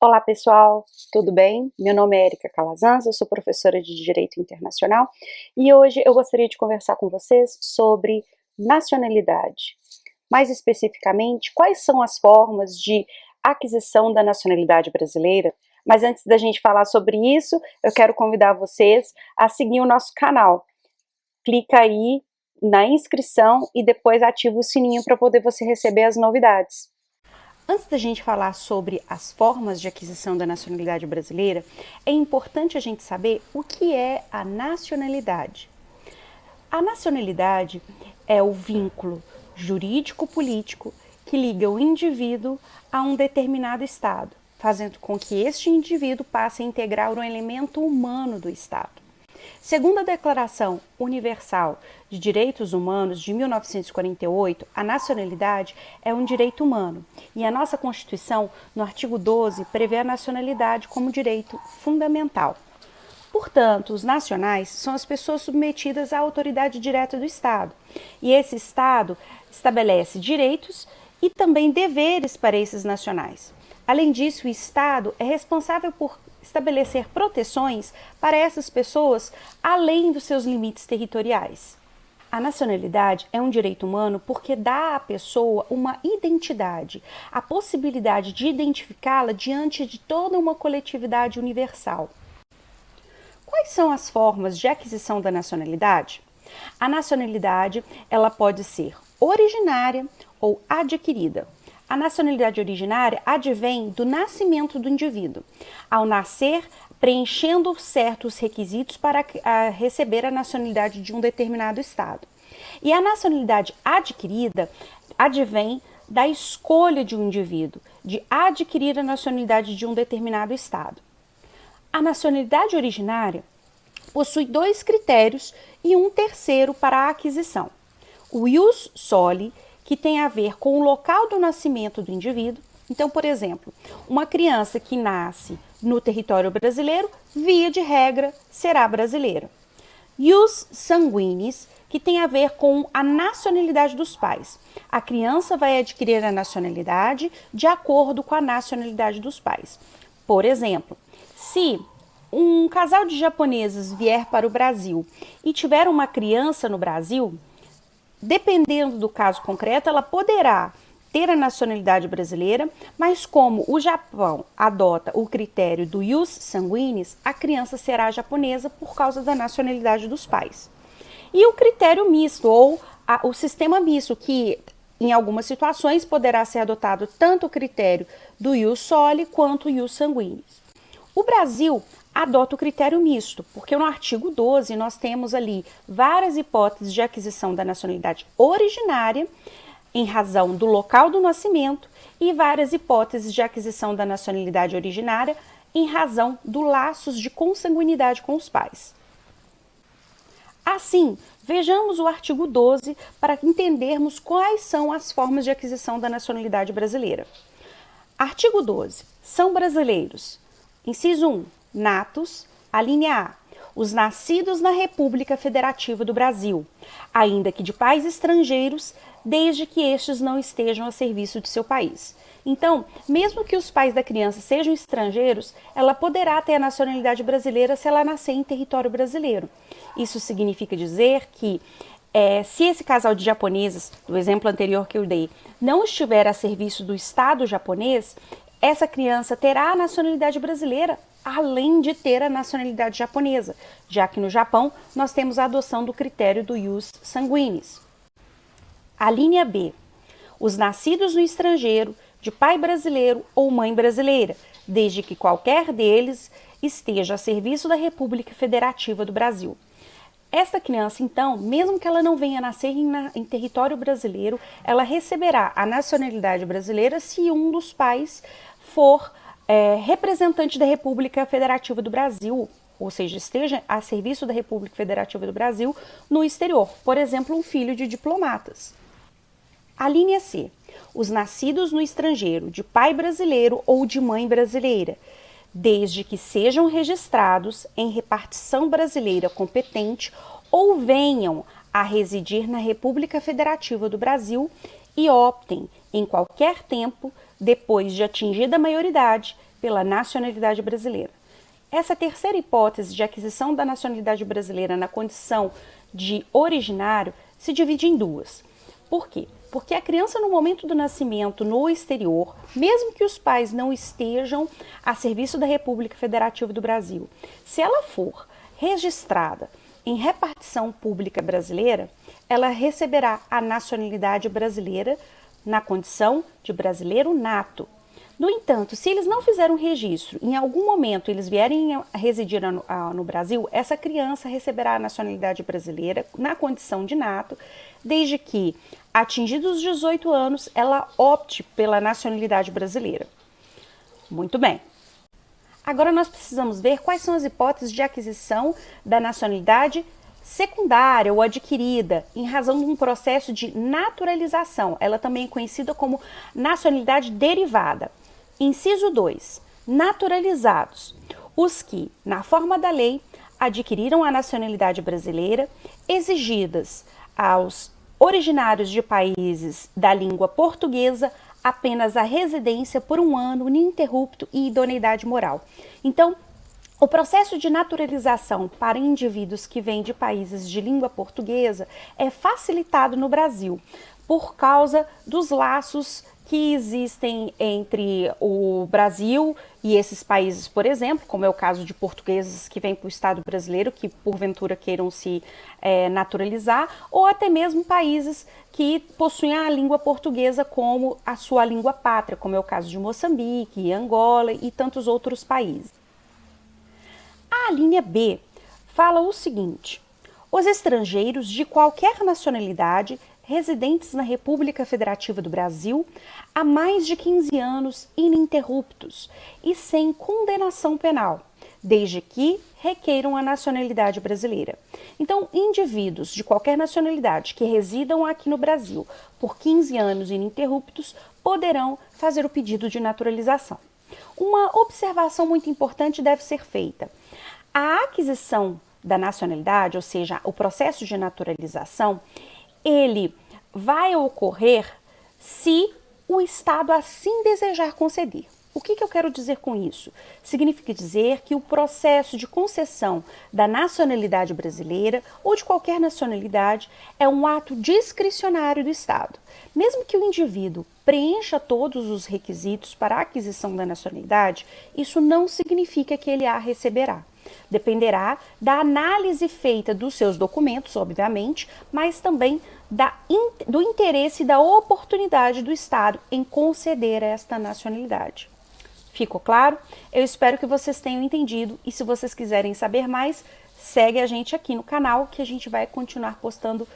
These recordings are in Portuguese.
Olá pessoal, tudo bem? Meu nome é Erika Calazans, eu sou professora de Direito Internacional e hoje eu gostaria de conversar com vocês sobre nacionalidade. Mais especificamente, quais são as formas de aquisição da nacionalidade brasileira? Mas antes da gente falar sobre isso, eu quero convidar vocês a seguir o nosso canal. Clica aí na inscrição e depois ativa o sininho para poder você receber as novidades. Antes da gente falar sobre as formas de aquisição da nacionalidade brasileira, é importante a gente saber o que é a nacionalidade. A nacionalidade é o vínculo jurídico-político que liga o indivíduo a um determinado Estado, fazendo com que este indivíduo passe a integrar um elemento humano do Estado. Segundo a Declaração Universal de Direitos Humanos de 1948, a nacionalidade é um direito humano e a nossa Constituição, no artigo 12, prevê a nacionalidade como direito fundamental. Portanto, os nacionais são as pessoas submetidas à autoridade direta do Estado e esse Estado estabelece direitos e também deveres para esses nacionais. Além disso, o Estado é responsável por estabelecer proteções para essas pessoas além dos seus limites territoriais. A nacionalidade é um direito humano porque dá à pessoa uma identidade, a possibilidade de identificá-la diante de toda uma coletividade universal. Quais são as formas de aquisição da nacionalidade? A nacionalidade, ela pode ser originária ou adquirida. A nacionalidade originária advém do nascimento do indivíduo, ao nascer preenchendo certos requisitos para receber a nacionalidade de um determinado Estado. E a nacionalidade adquirida advém da escolha de um indivíduo, de adquirir a nacionalidade de um determinado Estado. A nacionalidade originária possui dois critérios e um terceiro para a aquisição. O ius soli, que tem a ver com o local do nascimento do indivíduo. Então, por exemplo, uma criança que nasce no território brasileiro, via de regra, será brasileira. Ius sanguinis, que tem a ver com a nacionalidade dos pais. A criança vai adquirir a nacionalidade de acordo com a nacionalidade dos pais. Por exemplo, se um casal de japoneses vier para o Brasil e tiver uma criança no Brasil, dependendo do caso concreto, ela poderá ter a nacionalidade brasileira, mas como o Japão adota o critério do ius sanguinis, a criança será japonesa por causa da nacionalidade dos pais. E o critério misto, ou o sistema misto, que em algumas situações poderá ser adotado tanto o critério do ius soli quanto o ius sanguinis. O Brasil adota o critério misto, porque no artigo 12 nós temos ali várias hipóteses de aquisição da nacionalidade originária em razão do local do nascimento e várias hipóteses de aquisição da nacionalidade originária em razão dos laços de consanguinidade com os pais. Assim, vejamos o artigo 12 para entendermos quais são as formas de aquisição da nacionalidade brasileira. Artigo 12. São brasileiros. Inciso 1. Natos, a linha A, os nascidos na República Federativa do Brasil, ainda que de pais estrangeiros, desde que estes não estejam a serviço de seu país. Então, mesmo que os pais da criança sejam estrangeiros, ela poderá ter a nacionalidade brasileira se ela nascer em território brasileiro. Isso significa dizer que se esse casal de japoneses, do exemplo anterior que eu dei, não estiver a serviço do Estado japonês, essa criança terá a nacionalidade brasileira, além de ter a nacionalidade japonesa, já que no Japão nós temos a adoção do critério do ius sanguinis. A linha B. Os nascidos no estrangeiro, de pai brasileiro ou mãe brasileira, desde que qualquer deles esteja a serviço da República Federativa do Brasil. Esta criança, então, mesmo que ela não venha nascer em território brasileiro, ela receberá a nacionalidade brasileira se um dos pais for representante da República Federativa do Brasil, ou seja, esteja a serviço da República Federativa do Brasil no exterior, por exemplo, um filho de diplomatas. A linha C. Os nascidos no estrangeiro, de pai brasileiro ou de mãe brasileira, desde que sejam registrados em repartição brasileira competente ou venham a residir na República Federativa do Brasil e optem, em qualquer tempo, depois de atingida a maioridade, pela nacionalidade brasileira. Essa terceira hipótese de aquisição da nacionalidade brasileira na condição de originário se divide em duas. Por quê? Porque a criança, no momento do nascimento no exterior, mesmo que os pais não estejam a serviço da República Federativa do Brasil, se ela for registrada em repartição pública brasileira, ela receberá a nacionalidade brasileira na condição de brasileiro nato. No entanto, se eles não fizeram registro, em algum momento eles vierem a residir no Brasil, essa criança receberá a nacionalidade brasileira na condição de nato, desde que, atingidos os 18 anos, ela opte pela nacionalidade brasileira. Muito bem. Agora nós precisamos ver quais são as hipóteses de aquisição da nacionalidade secundária ou adquirida em razão de um processo de naturalização. Ela também é conhecida como nacionalidade derivada. Inciso 2. Naturalizados. Os que, na forma da lei, adquiriram a nacionalidade brasileira, exigidas aos originários de países da língua portuguesa apenas a residência por 1 ano ininterrupto e idoneidade moral. Então, o processo de naturalização para indivíduos que vêm de países de língua portuguesa é facilitado no Brasil por causa dos laços que existem entre o Brasil e esses países, por exemplo, como é o caso de portugueses que vêm para o Estado brasileiro, que porventura queiram se naturalizar, ou até mesmo países que possuem a língua portuguesa como a sua língua pátria, como é o caso de Moçambique, Angola e tantos outros países. A linha B fala o seguinte: os estrangeiros de qualquer nacionalidade residentes na República Federativa do Brasil há mais de 15 anos ininterruptos e sem condenação penal, desde que requeiram a nacionalidade brasileira. Então, indivíduos de qualquer nacionalidade que residam aqui no Brasil por 15 anos ininterruptos poderão fazer o pedido de naturalização. Uma observação muito importante deve ser feita. A aquisição da nacionalidade, ou seja, o processo de naturalização, ele vai ocorrer se o Estado assim desejar conceder. O que eu quero dizer com isso? Significa dizer que o processo de concessão da nacionalidade brasileira ou de qualquer nacionalidade é um ato discricionário do Estado. Mesmo que o indivíduo preencha todos os requisitos para a aquisição da nacionalidade, isso não significa que ele a receberá. Dependerá da análise feita dos seus documentos, obviamente, mas também do interesse e da oportunidade do Estado em conceder esta nacionalidade. Ficou claro? Eu espero que vocês tenham entendido e se vocês quiserem saber mais, segue a gente aqui no canal que a gente vai continuar postando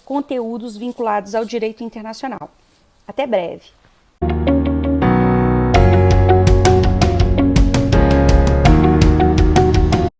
conteúdos vinculados ao direito internacional. Até breve!